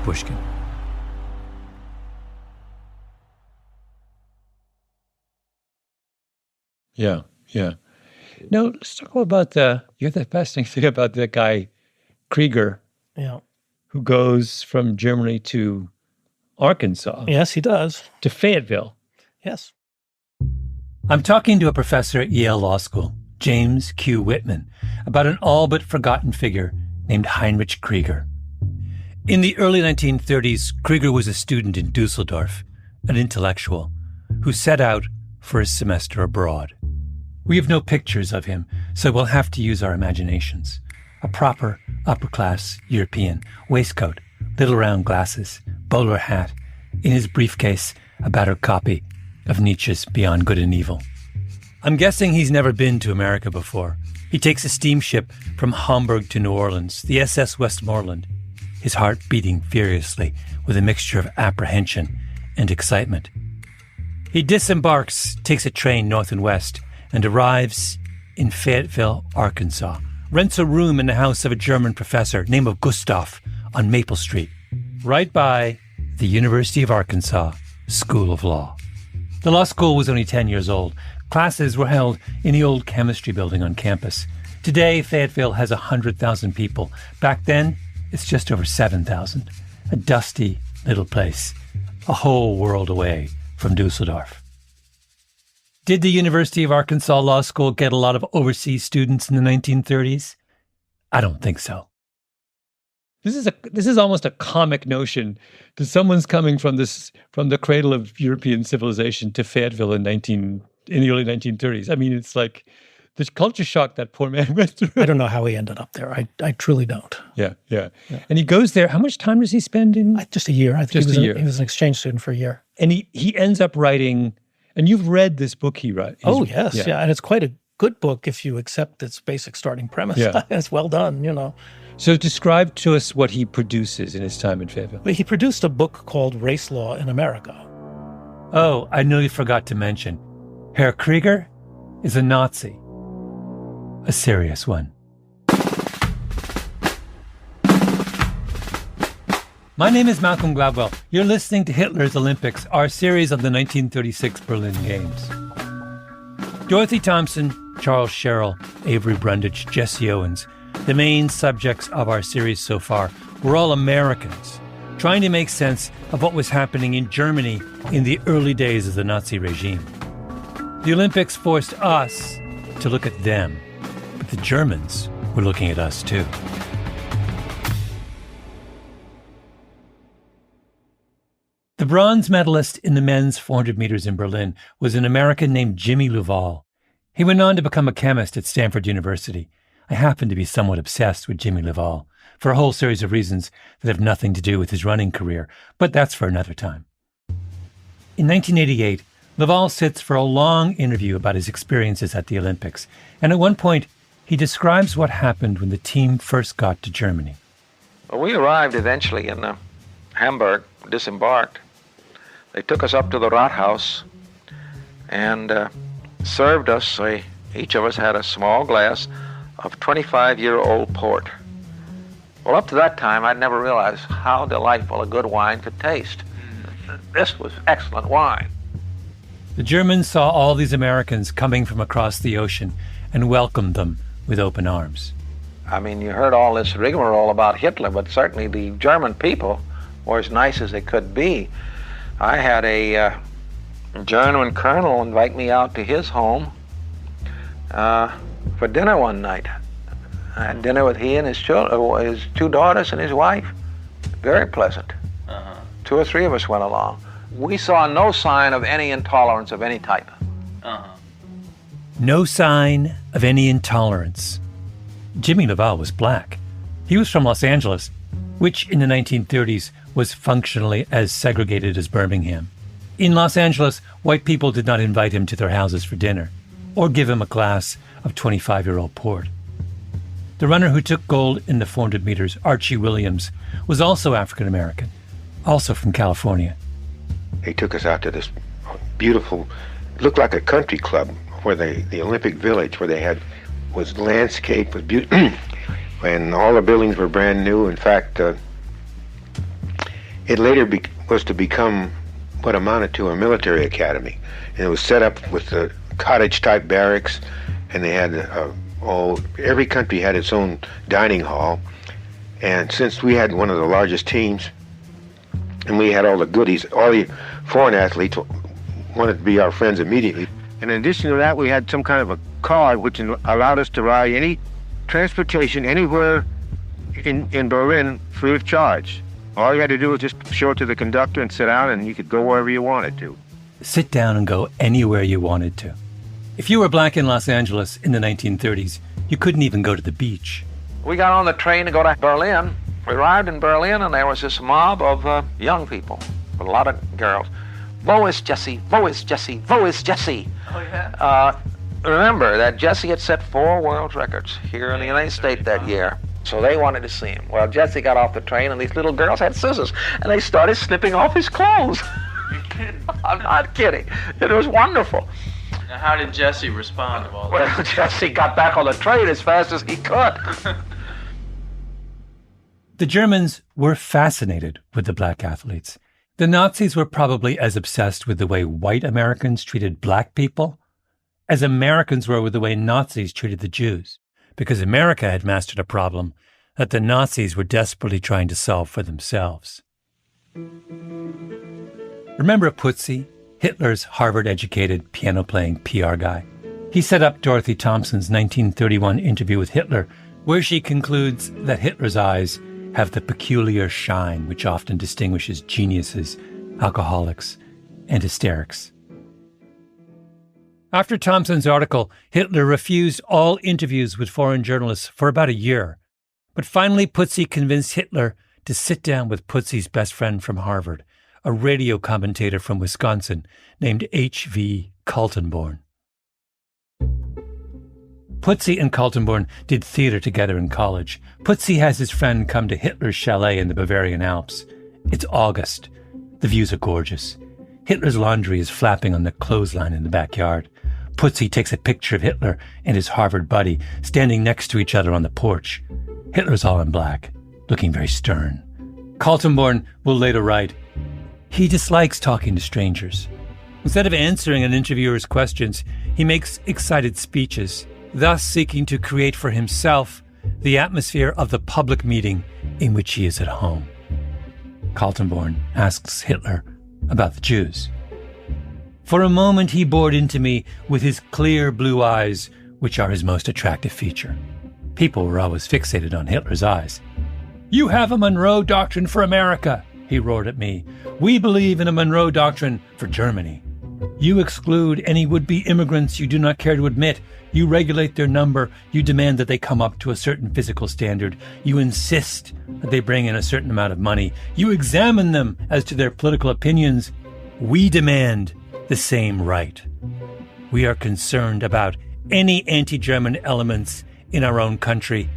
Pushkin. Yeah. No, let's talk about you have that fascinating thing about that guy, Krieger, who goes from Germany to Arkansas. Yes, he does. To Fayetteville. Yes. I'm talking to a professor at Yale Law School, James Q. Whitman, about an all but forgotten figure named Heinrich Krieger. In the early 1930s, Krieger was a student in Dusseldorf, an intellectual, who set out for a semester abroad. We have no pictures of him, so we'll have to use our imaginations. A proper, upper-class European, waistcoat, little round glasses, bowler hat, in his briefcase, a battered copy of Nietzsche's Beyond Good and Evil. I'm guessing he's never been to America before. He takes a steamship from Hamburg to New Orleans, the SS Westmoreland, his heart beating furiously with a mixture of apprehension and excitement. He disembarks, takes a train north and west, and arrives in Fayetteville, Arkansas, rents a room in the house of a German professor named Gustav on Maple Street, right by the University of Arkansas School of Law. The law school was only 10 years old. Classes were held in the old chemistry building on campus. Today, Fayetteville has 100,000 people. Back then, it's just over 7,000. A dusty little place, a whole world away from Dusseldorf. Did the University of Arkansas Law School get a lot of overseas students in the 1930s? I don't think so. This is almost a comic notion that someone's coming from the cradle of European civilization to Fayetteville in the early 1930s. I mean, it's like the culture shock that poor man went through. I don't know how he ended up there. I truly don't. Yeah. And he goes there. How much time does he spend in? Just a year. I think Just a year. He was an exchange student for a year. And he ends up writing, and you've read this book he wrote. Oh, yes. Yeah. And it's quite a good book if you accept its basic starting premise. Yeah. It's well done, you know. So describe to us what he produces in his time in Fayetteville. But he produced a book called Race Law in America. Oh, I nearly forgot to mention. Herr Krieger is a Nazi. A serious one. My name is Malcolm Gladwell. You're listening to Hitler's Olympics, our series of the 1936 Berlin Games. Dorothy Thompson, Charles Sherrill, Avery Brundage, Jesse Owens, the main subjects of our series so far, were all Americans, trying to make sense of what was happening in Germany in the early days of the Nazi regime. The Olympics forced us to look at them, but the Germans were looking at us too. The bronze medalist in the men's 400 meters in Berlin was an American named Jimmy Luval. He went on to become a chemist at Stanford University. I happen to be somewhat obsessed with Jimmy Luval for a whole series of reasons that have nothing to do with his running career, but that's for another time. In 1988, Luval sits for a long interview about his experiences at the Olympics, and at one point, he describes what happened when the team first got to Germany. Well, we arrived eventually in Hamburg, disembarked. They took us up to the Rathaus and served us. Each of us had a small glass of 25-year-old port. Well, up to that time, I'd never realized how delightful a good wine could taste. This was excellent wine. The Germans saw all these Americans coming from across the ocean and welcomed them with open arms. I mean, you heard all this rigmarole about Hitler, but certainly the German people were as nice as they could be. I had a German colonel invite me out to his home for dinner one night. I had dinner with he and his two daughters and his wife. Very pleasant. Two or three of us went along. We saw no sign of any intolerance of any type. No sign of any intolerance. Jimmy Luval was black. He was from Los Angeles, which in the 1930s was functionally as segregated as Birmingham. In Los Angeles, white people did not invite him to their houses for dinner or give him a glass of 25-year-old port. The runner who took gold in the 400 meters, Archie Williams, was also African-American, also from California. They took us out to this beautiful, looked like a country club, where the Olympic Village, where they had, was landscape, was beautiful, and all the buildings were brand new. In fact, It later was to become what amounted to a military academy. And it was set up with the cottage-type barracks, and they had every country had its own dining hall. And since we had one of the largest teams, and we had all the goodies, all the foreign athletes wanted to be our friends immediately. And in addition to that, we had some kind of a card which allowed us to ride any transportation anywhere in Berlin free of charge. All you had to do was just show it to the conductor and sit down, and you could go wherever you wanted to. Sit down and go anywhere you wanted to. If you were black in Los Angeles in the 1930s, you couldn't even go to the beach. We got on the train to go to Berlin. We arrived in Berlin, and there was this mob of young people, with a lot of girls. Wo ist Jesse? Wo ist Jesse? Wo ist Jesse? Oh, yeah? Remember that Jesse had set 4 world records here in the United States that year. So they wanted to see him. Well, Jesse got off the train, and these little girls had scissors, and they started snipping off his clothes. You're kidding. I'm not kidding. It was wonderful. Now, how did Jesse respond to all that? Well, Jesse got back on the train as fast as he could. The Germans were fascinated with the black athletes. The Nazis were probably as obsessed with the way white Americans treated black people as Americans were with the way Nazis treated the Jews, because America had mastered a problem that the Nazis were desperately trying to solve for themselves. Remember Putzi, Hitler's Harvard-educated piano-playing PR guy? He set up Dorothy Thompson's 1931 interview with Hitler, where she concludes that Hitler's eyes have the peculiar shine which often distinguishes geniuses, alcoholics, and hysterics. After Thompson's article, Hitler refused all interviews with foreign journalists for about a year. But finally, Putzi convinced Hitler to sit down with Putzi's best friend from Harvard, a radio commentator from Wisconsin named H.V. Kaltenborn. Putzi and Kaltenborn did theater together in college. Putzi has his friend come to Hitler's chalet in the Bavarian Alps. It's August. The views are gorgeous. Hitler's laundry is flapping on the clothesline in the backyard. Putzi takes a picture of Hitler and his Harvard buddy standing next to each other on the porch. Hitler's all in black, looking very stern. Kaltenborn will later write, he dislikes talking to strangers. Instead of answering an interviewer's questions, he makes excited speeches, thus seeking to create for himself the atmosphere of the public meeting in which he is at home. Kaltenborn asks Hitler about the Jews. For a moment he bored into me with his clear blue eyes, which are his most attractive feature. People were always fixated on Hitler's eyes. You have a Monroe Doctrine for America, he roared at me. We believe in a Monroe Doctrine for Germany. You exclude any would-be immigrants you do not care to admit. You regulate their number. You demand that they come up to a certain physical standard. You insist that they bring in a certain amount of money. You examine them as to their political opinions. We demand the same right. We are concerned about any anti-German elements in our own country,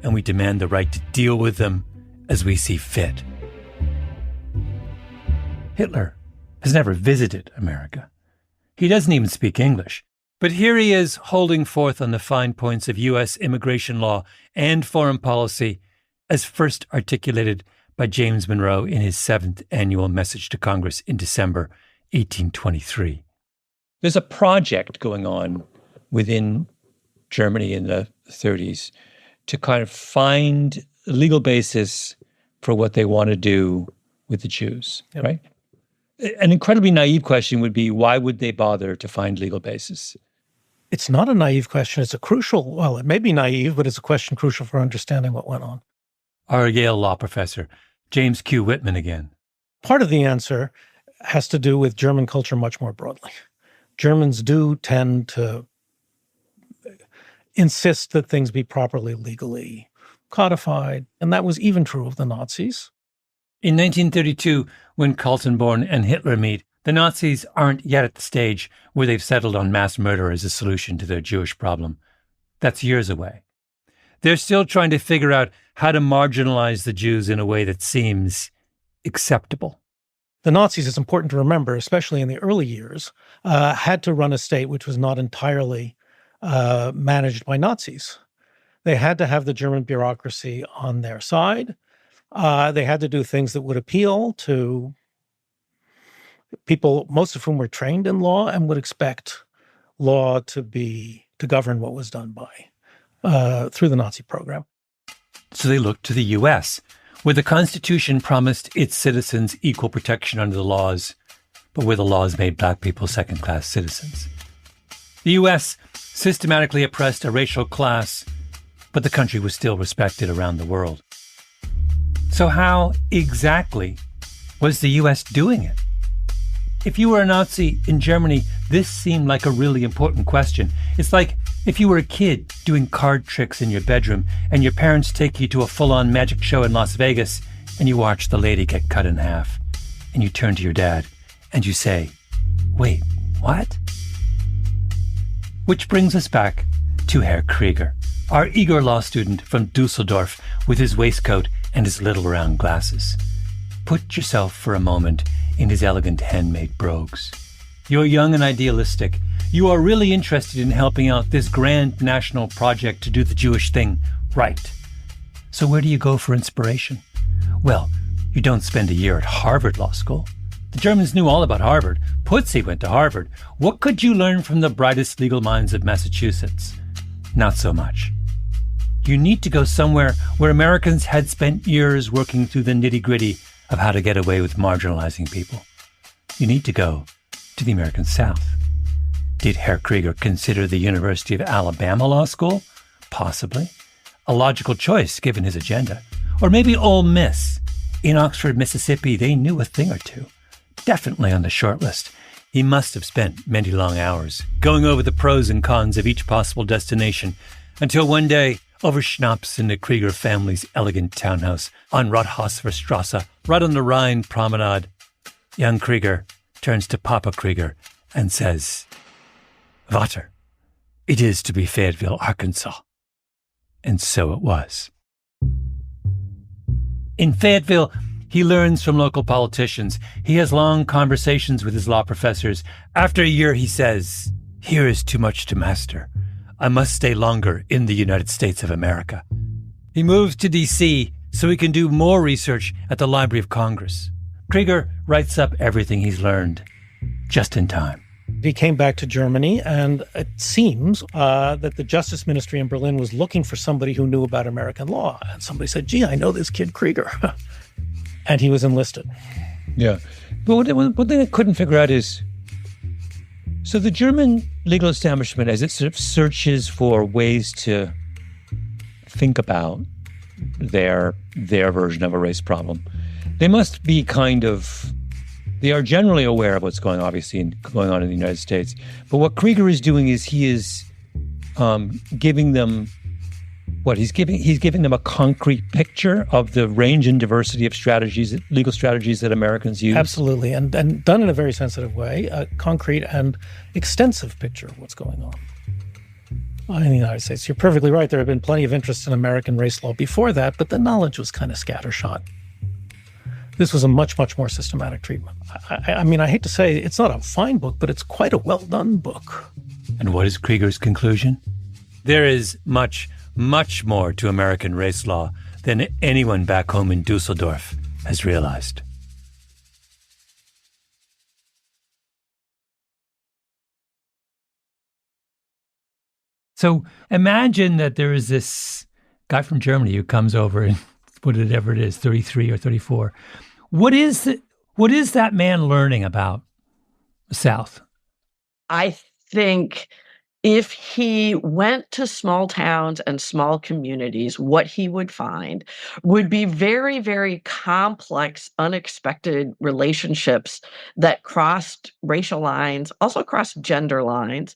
and we demand the right to deal with them as we see fit. Hitler has never visited America. He doesn't even speak English. But here he is holding forth on the fine points of U.S. immigration law and foreign policy as first articulated by James Monroe in his 7th annual message to Congress in December 1823. There's a project going on within Germany in the 30s to kind of find a legal basis for what they want to do with the Jews, right? An incredibly naive question would be, why would they bother to find legal basis? It's not a naive question. It's a crucial, well, it may be naive, but it's a question crucial for understanding what went on. Our Yale law professor, James Q. Whitman again. Part of the answer has to do with German culture much more broadly. Germans do tend to insist that things be properly legally codified, and that was even true of the Nazis. In 1932, when Kaltenborn and Hitler meet, the Nazis aren't yet at the stage where they've settled on mass murder as a solution to their Jewish problem. That's years away. They're still trying to figure out how to marginalize the Jews in a way that seems acceptable. The Nazis, it's important to remember, especially in the early years, had to run a state which was not entirely managed by Nazis. They had to have the German bureaucracy on their side. They had to do things that would appeal to people, most of whom were trained in law and would expect law to govern what was done through the Nazi program. So they looked to the U.S., where the Constitution promised its citizens equal protection under the laws, but where the laws made black people second-class citizens. The U.S. systematically oppressed a racial class, but the country was still respected around the world. So how exactly was the U.S. doing it? If you were a Nazi in Germany, this seemed like a really important question. It's like if you were a kid doing card tricks in your bedroom and your parents take you to a full-on magic show in Las Vegas and you watch the lady get cut in half, and you turn to your dad and you say, "Wait, what?" Which brings us back to Herr Krieger, our eager law student from Dusseldorf with his waistcoat and his little round glasses. Put yourself for a moment in his elegant handmade brogues. You're young and idealistic. You are really interested in helping out this grand national project to do the Jewish thing right. So where do you go for inspiration? Well, you don't spend a year at Harvard Law School. The Germans knew all about Harvard. Putzi went to Harvard. What could you learn from the brightest legal minds of Massachusetts? Not so much. You need to go somewhere where Americans had spent years working through the nitty-gritty of how to get away with marginalizing people. You need to go to the American South. Did Herr Krieger consider the University of Alabama Law School? Possibly. A logical choice given his agenda. Or maybe Ole Miss. In Oxford, Mississippi, they knew a thing or two. Definitely on the short list. He must have spent many long hours going over the pros and cons of each possible destination until one day, over schnapps in the Krieger family's elegant townhouse on Rothhauserstrasse, right on the Rhine promenade, young Krieger turns to Papa Krieger and says, "Vater, it is to be Fayetteville, Arkansas." And so it was. In Fayetteville, he learns from local politicians. He has long conversations with his law professors. After a year, he says, "Here is too much to master. I must stay longer in the United States of America." He moves to D.C. so he can do more research at the Library of Congress. Krieger writes up everything he's learned just in time. He came back to Germany, and it seems that the Justice Ministry in Berlin was looking for somebody who knew about American law. And somebody said, "Gee, I know this kid Krieger." And he was enlisted. Yeah. But one thing I couldn't figure out is, so the German legal establishment, as it sort of searches for ways to think about their version of a race problem, they must be they are generally aware of what's going on in the United States. But what Krieger is doing is he is giving them he's giving them a concrete picture of the range and diversity of legal strategies that Americans use. Absolutely, and done in a very sensitive way, a concrete and extensive picture of what's going on in the United States. You're perfectly right. There have been plenty of interest in American race law before that, but the knowledge was kind of scattershot. This was a much, much more systematic treatment. I mean, I hate to say it's not a fine book, but it's quite a well-done book. And what is Krieger's conclusion? There is much, much more to American race law than anyone back home in Dusseldorf has realized. So imagine that there is this guy from Germany who comes over and whatever it is, 33 or 34. What is that man learning about the South? I think if he went to small towns and small communities, what he would find would be very, very complex, unexpected relationships that crossed racial lines, also crossed gender lines.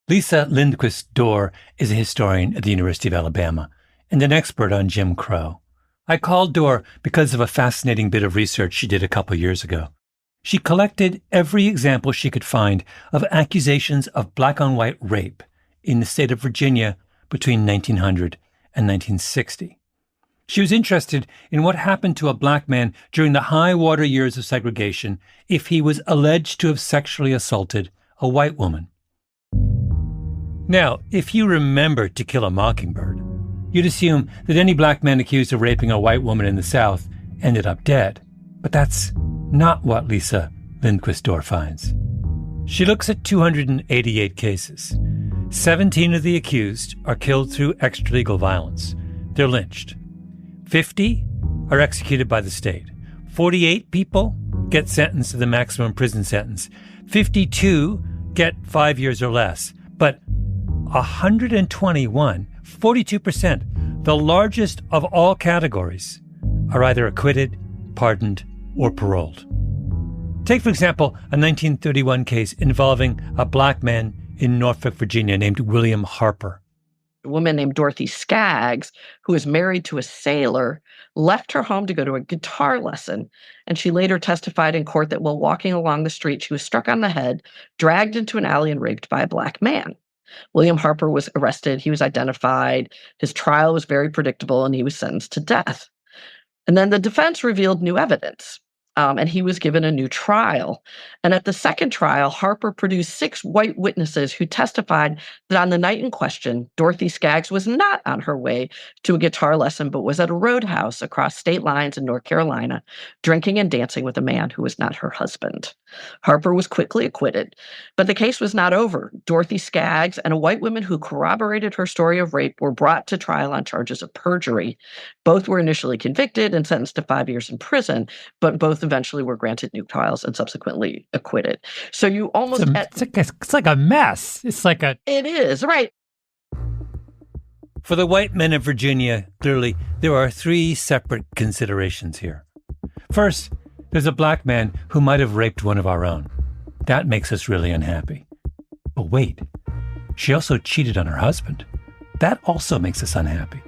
Lisa Lindquist-Dorr is a historian at the University of Alabama and an expert on Jim Crow. I called Dorr because of a fascinating bit of research she did a couple years ago. She collected every example she could find of accusations of black-on-white rape in the state of Virginia between 1900 and 1960. She was interested in what happened to a black man during the high-water years of segregation if he was alleged to have sexually assaulted a white woman. Now, if you remember To Kill a Mockingbird, You'd assume that any black man accused of raping a white woman in the South ended up dead. But that's not what Lisa Lindquist-Dorr finds. She looks at 288 cases. 17 of the accused are killed through extralegal violence. They're lynched. 50 are executed by the state. 48 people get sentenced to the maximum prison sentence. 52 get 5 years or less. But 121, 42%, the largest of all categories, are either acquitted, pardoned, or paroled. Take, for example, a 1931 case involving a black man in Norfolk, Virginia, named William Harper. A woman named Dorothy Skaggs, who was married to a sailor, left her home to go to a guitar lesson. And she later testified in court that while walking along the street, she was struck on the head, dragged into an alley, and raped by a black man. William Harper was arrested. He was identified. His trial was very predictable, and he was sentenced to death. And then the defense revealed new evidence. And he was given a new trial. And at the second trial, Harper produced 6 white witnesses who testified that on the night in question, Dorothy Skaggs was not on her way to a guitar lesson, but was at a roadhouse across state lines in North Carolina, drinking and dancing with a man who was not her husband. Harper was quickly acquitted, but the case was not over. Dorothy Skaggs and a white woman who corroborated her story of rape were brought to trial on charges of perjury. Both were initially convicted and sentenced to 5 years in prison, but both eventually were granted new trials and subsequently acquitted. So you almost... It's like a mess. It is, right. For the white men of Virginia, clearly, there are 3 separate considerations here. First, there's a black man who might have raped one of our own. That makes us really unhappy. But wait, she also cheated on her husband. That also makes us unhappy.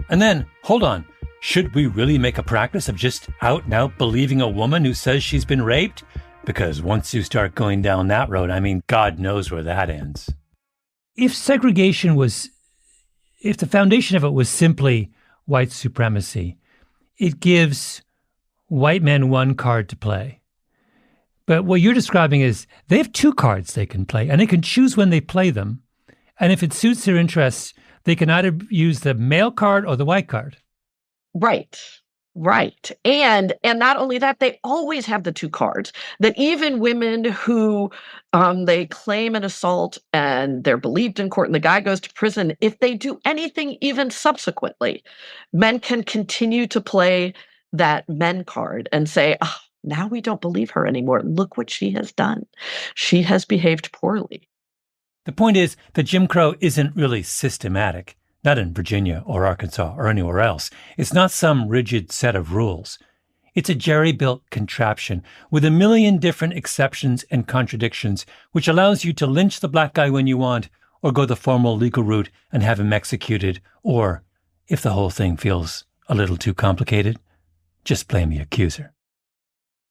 And then, hold on, should we really make a practice of just out and out believing a woman who says she's been raped? Because once you start going down that road, I mean, God knows where that ends. If segregation was, if the foundation of it was simply white supremacy, it gives white men one card to play. But what you're describing is they have 2 cards they can play, and they can choose when they play them. And if it suits their interests, they can either use the male card or the white card. Right. And not only that, they always have the 2 cards, that even women who they claim an assault and they're believed in court and the guy goes to prison, if they do anything even subsequently, men can continue to play that men card and say, oh, now we don't believe her anymore. Look what she has done. She has behaved poorly. The point is that Jim Crow isn't really systematic. Not in Virginia or Arkansas or anywhere else. It's not some rigid set of rules. It's a jerry-built contraption with a million different exceptions and contradictions, which allows you to lynch the black guy when you want, or go the formal legal route and have him executed, or, if the whole thing feels a little too complicated, just blame the accuser.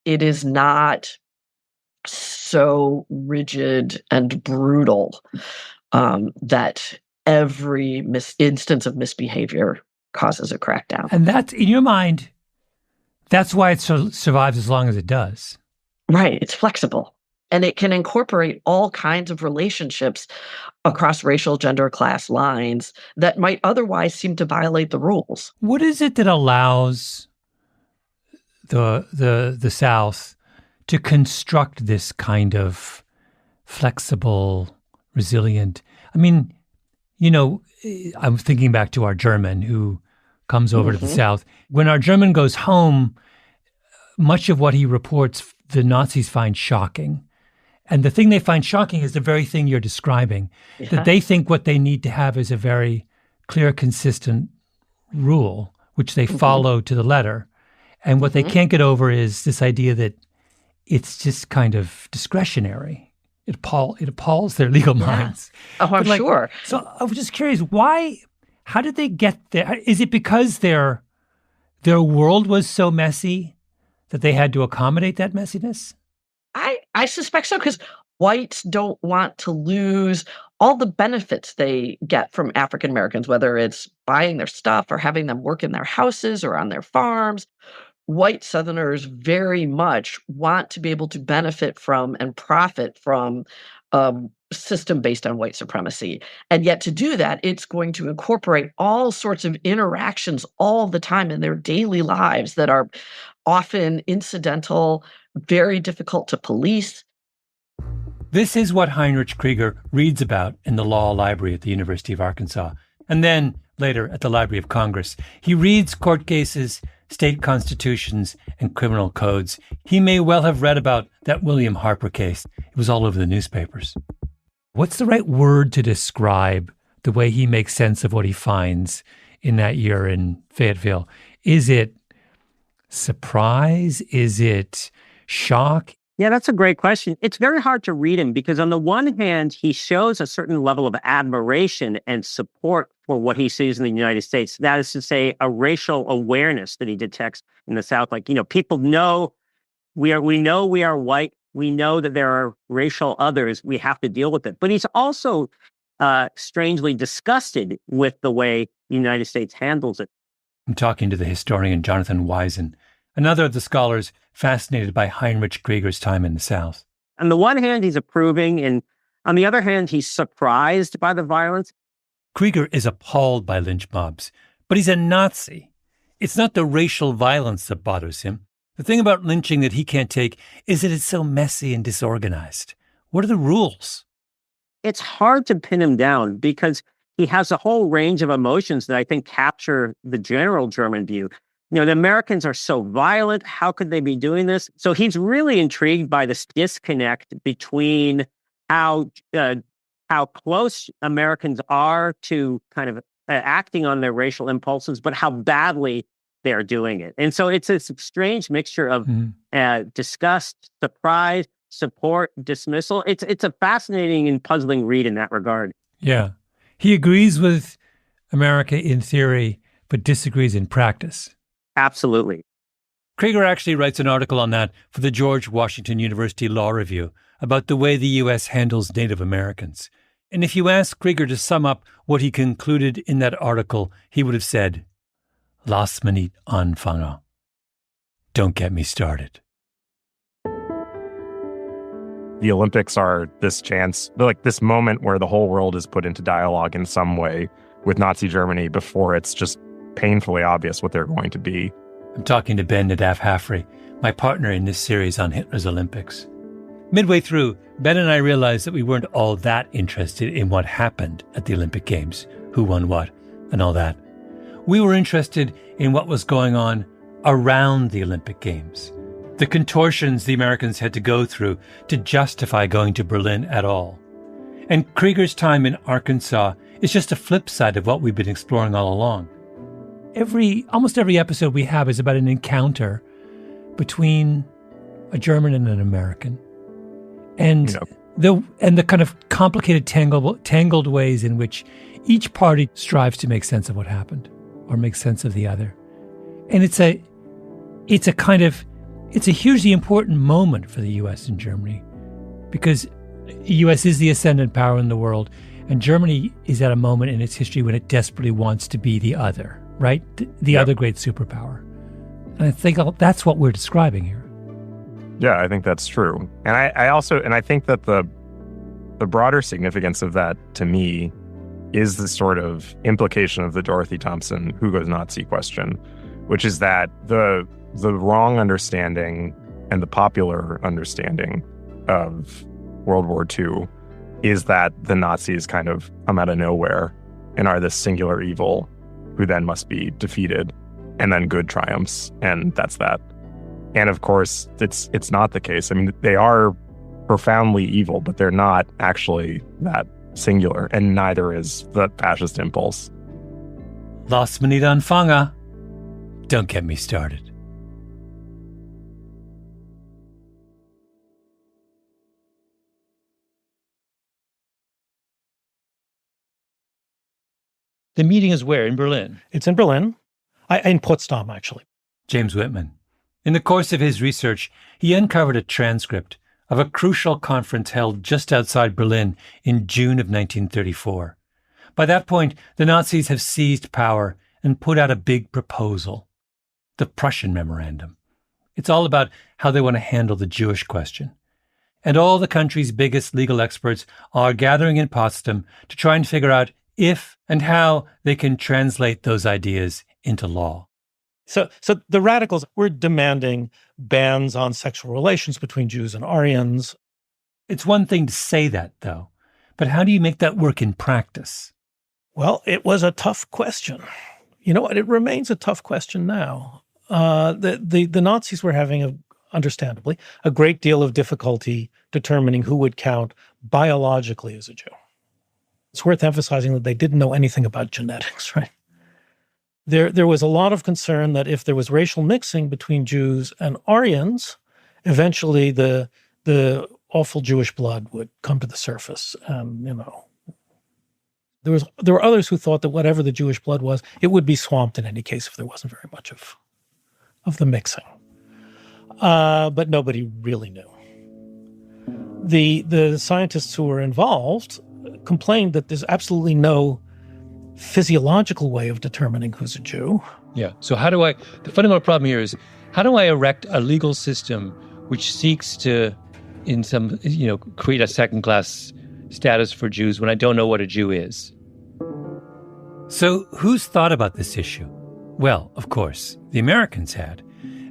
It is not so rigid and brutal that every instance of misbehavior causes a crackdown. And that's, in your mind, that's why it survives as long as it does. Right. It's flexible. And it can incorporate all kinds of relationships across racial, gender, class lines that might otherwise seem to violate the rules. What is it that allows the South to construct this kind of flexible, resilient? I mean, you know, I'm thinking back to our German who comes over to the South. When our German goes home, much of what he reports, the Nazis find shocking. And the thing they find shocking is the very thing you're describing, that they think what they need to have is a very clear, consistent rule, which they follow to the letter. And what they can't get over is this idea that it's just kind of discretionary. It appalls their legal minds. Oh, I'm sure. So I was just curious, how did they get there? Is it because their world was so messy that they had to accommodate that messiness? I suspect so, because whites don't want to lose all the benefits they get from African Americans, whether it's buying their stuff or having them work in their houses or on their farms. White Southerners very much want to be able to benefit from and profit from system based on white supremacy. And yet to do that, it's going to incorporate all sorts of interactions all the time in their daily lives that are often incidental, very difficult to police. This is what Heinrich Krieger reads about in the law library at the University of Arkansas, and then later at the Library of Congress. He reads court cases, state constitutions, and criminal codes. He may well have read about that William Harper case. It was all over the newspapers. What's the right word to describe the way he makes sense of what he finds in that year in Fayetteville? Is it surprise? Is it shock? Yeah, that's a great question. It's very hard to read him because on the one hand, he shows a certain level of admiration and support for what he sees in the United States. That is to say, a racial awareness that he detects in the South. Like, people know we are white. We know that there are racial others. We have to deal with it. But he's also strangely disgusted with the way the United States handles it. I'm talking to the historian Jonathan Weisen, another of the scholars fascinated by Heinrich Krieger's time in the South. On the one hand, he's approving, and on the other hand, he's surprised by the violence. Krieger is appalled by lynch mobs, but he's a Nazi. It's not the racial violence that bothers him. The thing about lynching that he can't take is that it's so messy and disorganized. What are the rules? It's hard to pin him down because he has a whole range of emotions that I think capture the general German view. The Americans are so violent. How could they be doing this? So he's really intrigued by this disconnect between how close Americans are to kind of acting on their racial impulses, but how badly they're doing it. And so it's a strange mixture of disgust, surprise, support, dismissal. It's a fascinating and puzzling read in that regard. Yeah. He agrees with America in theory, but disagrees in practice. Absolutely. Krieger actually writes an article on that for the George Washington University Law Review about the way the U.S. handles Native Americans. And if you ask Krieger to sum up what he concluded in that article, he would have said, "Lass mich nicht anfangen." Don't get me started. The Olympics are this chance, like this moment where the whole world is put into dialogue in some way with Nazi Germany before it's just painfully obvious what they're going to be. I'm talking to Ben Nadaf Hafrey, my partner in this series on Hitler's Olympics. Midway through, Ben and I realized that we weren't all that interested in what happened at the Olympic Games, who won what, and all that. We were interested in what was going on around the Olympic Games, the contortions the Americans had to go through to justify going to Berlin at all. And Krieger's time in Arkansas is just a flip side of what we've been exploring all along. Almost every episode we have is about an encounter between a German and an American. And the kind of complicated, tangled ways in which each party strives to make sense of what happened or make sense of the other. And it's a hugely important moment for the U.S. and Germany because the U.S. is the ascendant power in the world, and Germany is at a moment in its history when it desperately wants to be the other, right? The other great superpower. And I think that's what we're describing here. Yeah, I think that's true. And I think that the broader significance of that to me is the sort of implication of the Dorothy Thompson who goes Nazi question, which is that the wrong understanding and the popular understanding of World War II is that the Nazis kind of come out of nowhere and are this singular evil who then must be defeated, and then good triumphs, and that's that. And of course, it's not the case. I mean, they are profoundly evil, but they're not actually that singular, and neither is the fascist impulse. Lass mich nicht anfangen. Don't get me started. The meeting is where? In Berlin? It's in Berlin. In Potsdam, actually. James Whitman. In the course of his research, he uncovered a transcript of a crucial conference held just outside Berlin in June of 1934. By that point, the Nazis have seized power and put out a big proposal, the Prussian Memorandum. It's all about how they want to handle the Jewish question. and all the country's biggest legal experts are gathering in Potsdam to try and figure out if and how they can translate those ideas into law. So the radicals were demanding bans on sexual relations between Jews and Aryans. It's one thing to say that, though, but how do you make that work in practice? Well, it was a tough question. You know what? It remains a tough question now. The Nazis were having, understandably, a great deal of difficulty determining who would count biologically as a Jew. It's worth emphasizing that they didn't know anything about genetics, right? There was a lot of concern that if there was racial mixing between Jews and Aryans, eventually the awful Jewish blood would come to the surface. There were others who thought that whatever the Jewish blood was, it would be swamped in any case if there wasn't very much of the mixing. But nobody really knew. The scientists who were involved complained that there's absolutely no physiological way of determining who's a Jew. Yeah. So the fundamental problem here is, how do I erect a legal system which seeks to, create a second-class status for Jews when I don't know what a Jew is? So who's thought about this issue? Well, of course, the Americans had.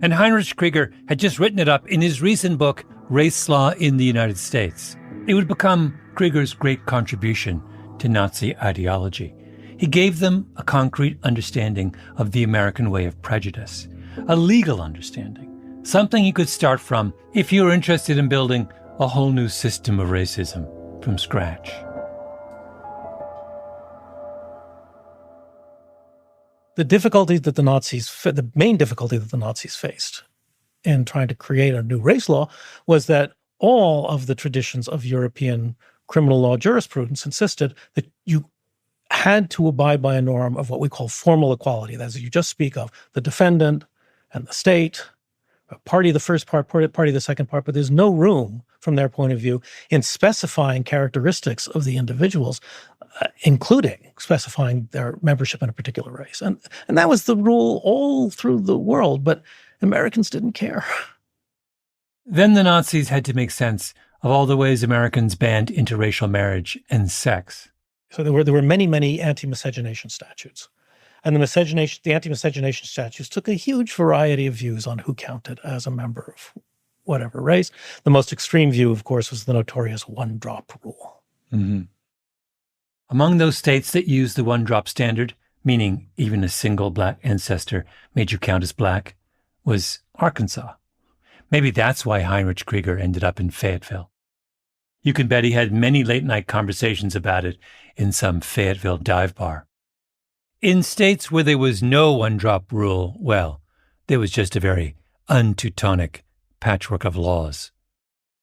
And Heinrich Krieger had just written it up in his recent book, Race Law in the United States. It would become Krieger's great contribution to Nazi ideology. He gave them a concrete understanding of the American way of prejudice, a legal understanding, something you could start from if you were interested in building a whole new system of racism from scratch. The main difficulty that the Nazis faced in trying to create a new race law was that all of the traditions of European criminal law jurisprudence insisted that you had to abide by a norm of what we call formal equality. That is, you just speak of the defendant and the state, party the first part, party the second part, but there's no room from their point of view in specifying characteristics of the individuals, including specifying their membership in a particular race. And that was the rule all through the world, but Americans didn't care. Then the Nazis had to make sense of all the ways Americans banned interracial marriage and sex. So there were many, many anti-miscegenation statutes. And the anti-miscegenation statutes took a huge variety of views on who counted as a member of whatever race. The most extreme view, of course, was the notorious one-drop rule. Mm-hmm. Among those states that used the one-drop standard, meaning even a single black ancestor made you count as black, was Arkansas. Maybe that's why Heinrich Krieger ended up in Fayetteville. You can bet he had many late-night conversations about it in some Fayetteville dive bar. In states where there was no one-drop rule, well, there was just a very un-Teutonic patchwork of laws.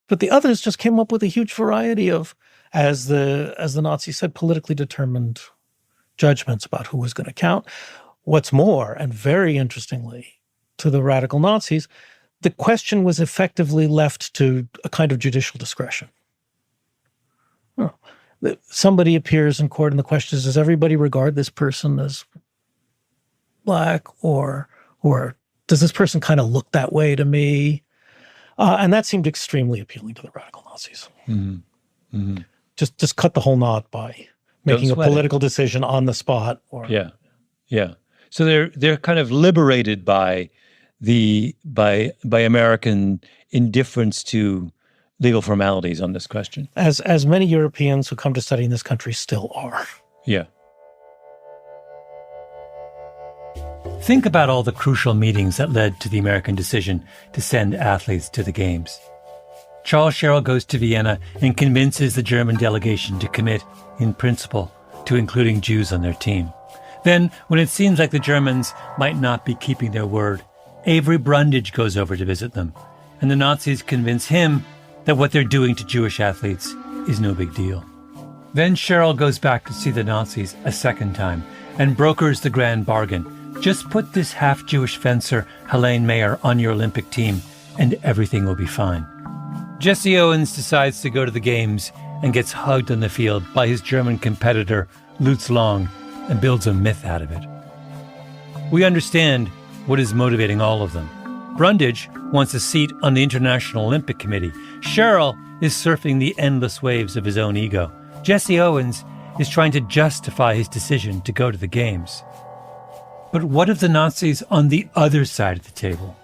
But the others just came up with a huge variety of, as the Nazis said, politically determined judgments about who was going to count. What's more, and very interestingly to the radical Nazis, the question was effectively left to a kind of judicial discretion. Somebody appears in court and the question is, does everybody regard this person as black or does this person kind of look that way to me? And that seemed extremely appealing to the radical Nazis. Mm-hmm. Mm-hmm. Just cut the whole knot by making a political decision on the spot. Yeah. So they're kind of liberated by American indifference to legal formalities on this question. As many Europeans who come to study in this country still are. Yeah. Think about all the crucial meetings that led to the American decision to send athletes to the Games. Charles Sherrill goes to Vienna and convinces the German delegation to commit, in principle, to including Jews on their team. Then, when it seems like the Germans might not be keeping their word, Avery Brundage goes over to visit them, and the Nazis convince him that what they're doing to Jewish athletes is no big deal. Then Sherrill goes back to see the Nazis a second time and brokers the grand bargain. Just put this half-Jewish fencer, Helene Mayer, on your Olympic team, and everything will be fine. Jesse Owens decides to go to the Games and gets hugged on the field by his German competitor, Lutz Long, and builds a myth out of it. We understand what is motivating all of them. Brundage wants a seat on the International Olympic Committee. Cheryl is surfing the endless waves of his own ego. Jesse Owens is trying to justify his decision to go to the games. But what of the Nazis on the other side of the table?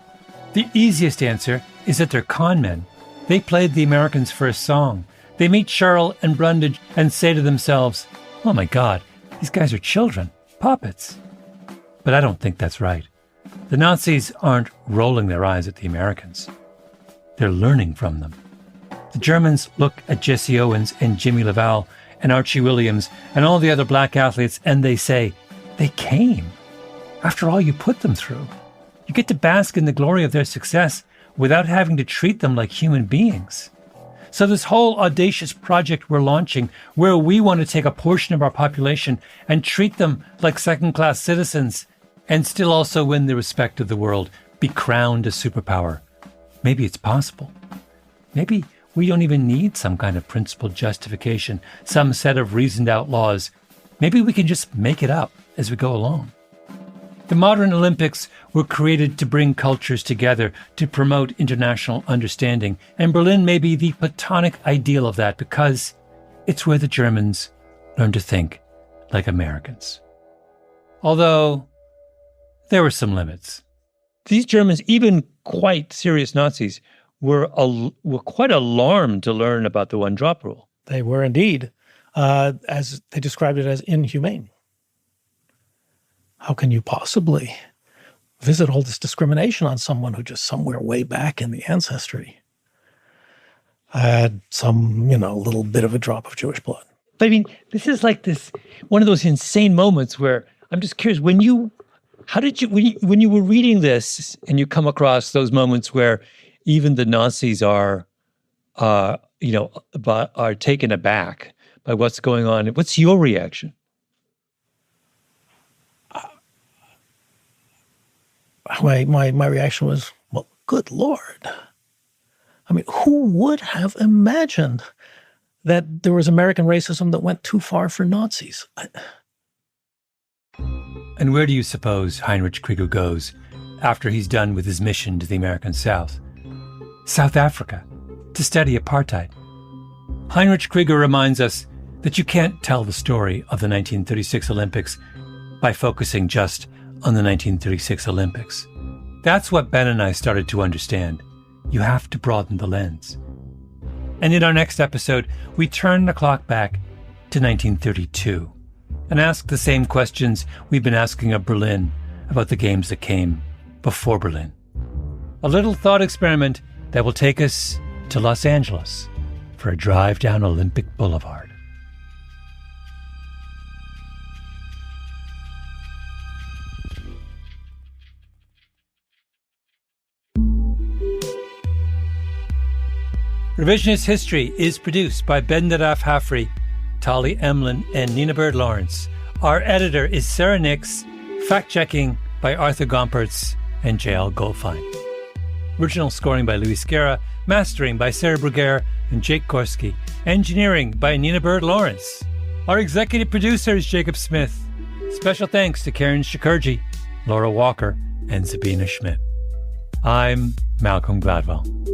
The easiest answer is that they're con men. They played the Americans' first song. They meet Cheryl and Brundage and say to themselves, "Oh my God, these guys are children, puppets." But I don't think that's right. The Nazis aren't rolling their eyes at the Americans. They're learning from them. The Germans look at Jesse Owens and Jimmy LaValle and Archie Williams and all the other black athletes and they say, they came. After all you put them through, you get to bask in the glory of their success without having to treat them like human beings. So this whole audacious project we're launching, where we want to take a portion of our population and treat them like second-class citizens and still also win the respect of the world, be crowned a superpower. Maybe it's possible. Maybe we don't even need some kind of principled justification, some set of reasoned out laws. Maybe we can just make it up as we go along. The modern Olympics were created to bring cultures together, to promote international understanding, and Berlin may be the platonic ideal of that because it's where the Germans learned to think like Americans. Although there were some limits. These Germans, even quite serious Nazis, were quite alarmed to learn about the one-drop rule. They were indeed, as they described it, as inhumane. How can you possibly visit all this discrimination on someone who just somewhere way back in the ancestry had some, little bit of a drop of Jewish blood? But I mean, this is like one of those insane moments where I'm just curious, when you were reading this and you come across those moments where even the Nazis are taken aback by what's going on, what's your reaction? My reaction was, well, good Lord. I mean, who would have imagined that there was American racism that went too far for Nazis? And where do you suppose Heinrich Krieger goes after he's done with his mission to the American South? South Africa, to study apartheid. Heinrich Krieger reminds us that you can't tell the story of the 1936 Olympics by focusing just on the 1936 Olympics. That's what Ben and I started to understand. You have to broaden the lens. And in our next episode, we turn the clock back to 1932 and ask the same questions we've been asking of Berlin about the games that came before Berlin. A little thought experiment that will take us to Los Angeles for a drive down Olympic Boulevard. Revisionist History is produced by Benderaf Hafri, Tali Emlin, and Nina Bird Lawrence. Our editor is Sarah Nix, fact-checking by Arthur Gompertz and J.L. Goldfein. Original scoring by Louis Scarra, mastering by Sarah Bruguer and Jake Korski, engineering by Nina Bird Lawrence. Our executive producer is Jacob Smith. Special thanks to Karen Shakurji, Laura Walker, and Sabina Schmidt. I'm Malcolm Gladwell.